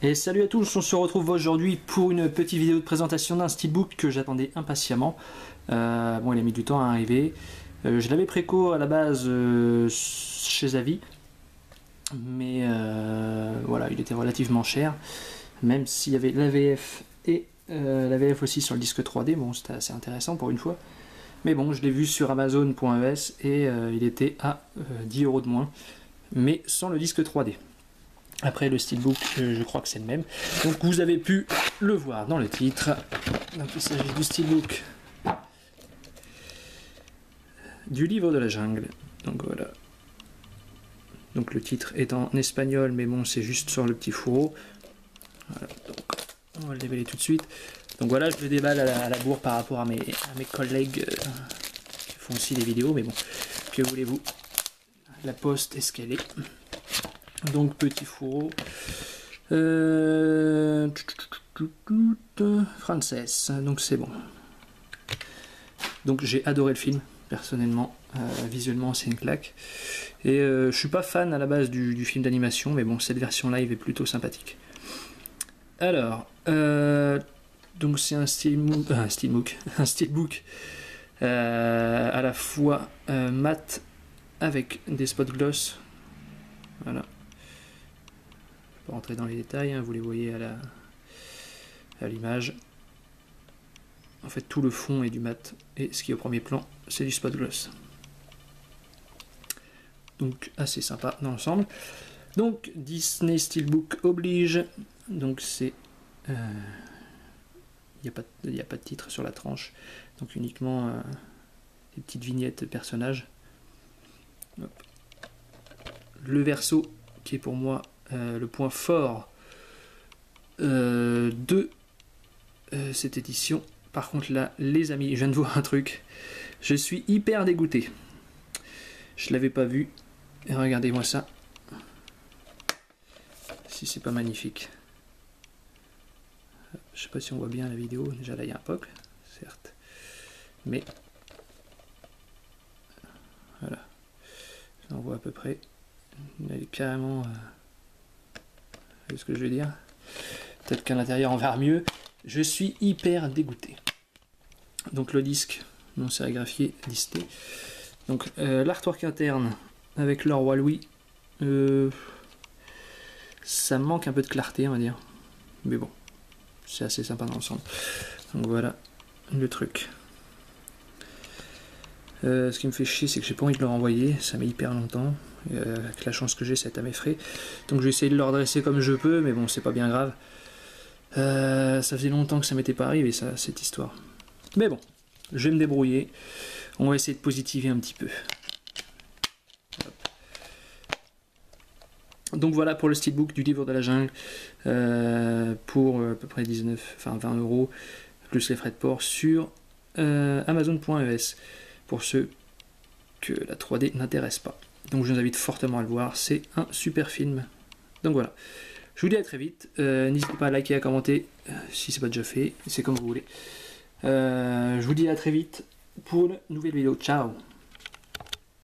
Et salut à tous, on se retrouve aujourd'hui pour une petite vidéo de présentation d'un steelbook que j'attendais impatiemment. Bon, il a mis du temps à arriver. Je l'avais préco à la base chez Avis, mais voilà, il était relativement cher, même s'il y avait l'AVF et l'AVF aussi sur le disque 3D. Bon, c'était assez intéressant pour une fois. Mais bon, je l'ai vu sur Amazon.es et il était à 10 € de moins, mais sans le disque 3D. Après le steelbook, je crois que c'est le même. Donc vous avez pu le voir dans le titre. Donc il s'agit du steelbook du livre de la jungle. Donc voilà. Donc le titre est en espagnol, mais bon, c'est juste sur le petit fourreau. Voilà, donc on va le déballer tout de suite. Donc voilà, je le déballe à la bourre par rapport à mes collègues qui font aussi des vidéos, mais bon, que voulez-vous, la poste est ce qu'elle est. Donc petit fourreau, Frances, donc c'est bon. Donc j'ai adoré le film, personnellement, visuellement c'est une claque. Et je suis pas fan à la base du film d'animation, mais bon, cette version live est plutôt sympathique. Alors, donc c'est un steelbook à la fois mat avec des spots gloss, voilà. Pas rentrer dans les détails, hein, vous les voyez à l'image. En fait, tout le fond est du mat, et ce qui est au premier plan, c'est du spot gloss. Donc, assez sympa dans l'ensemble. Donc, Disney Steelbook oblige. Donc, c'est... il n'y a pas de titre sur la tranche, donc uniquement des petites vignettes de personnages. Hop. Le verso, qui est pour moi le point fort de cette édition. Par contre là, les amis, je viens de voir un truc, je suis hyper dégoûté. Je l'avais pas vu, et regardez-moi ça. Si c'est pas magnifique. Je sais pas si on voit bien la vidéo, déjà là il y a un POC, certes, mais voilà, on voit à peu près. Elle est carrément... c'est ce que je veux dire. Peut-être qu'à l'intérieur on verra mieux. Je suis hyper dégoûté. Donc le disque non sérigraphié Disney. Donc l'artwork interne avec le roi Louis. Ça manque un peu de clarté, on va dire. Mais bon, c'est assez sympa dans l'ensemble. Donc voilà le truc. Ce qui me fait chier, c'est que j'ai pas envie de le renvoyer. Ça met hyper longtemps. Avec la chance que j'ai, c'est à mes frais. Donc je vais essayer de le redresser comme je peux, mais bon, c'est pas bien grave. Ça faisait longtemps que ça m'était pas arrivé, ça, cette histoire. Mais bon, je vais me débrouiller. On va essayer de positiver un petit peu. Hop. Donc voilà pour le steelbook du livre de la jungle, pour à peu près 20 €, plus les frais de port sur Amazon.es, pour ceux que la 3D n'intéresse pas. Donc je vous invite fortement à le voir, c'est un super film. Donc voilà, je vous dis à très vite, n'hésitez pas à liker, à commenter, si c'est pas déjà fait, c'est comme vous voulez. Je vous dis à très vite pour une nouvelle vidéo, ciao.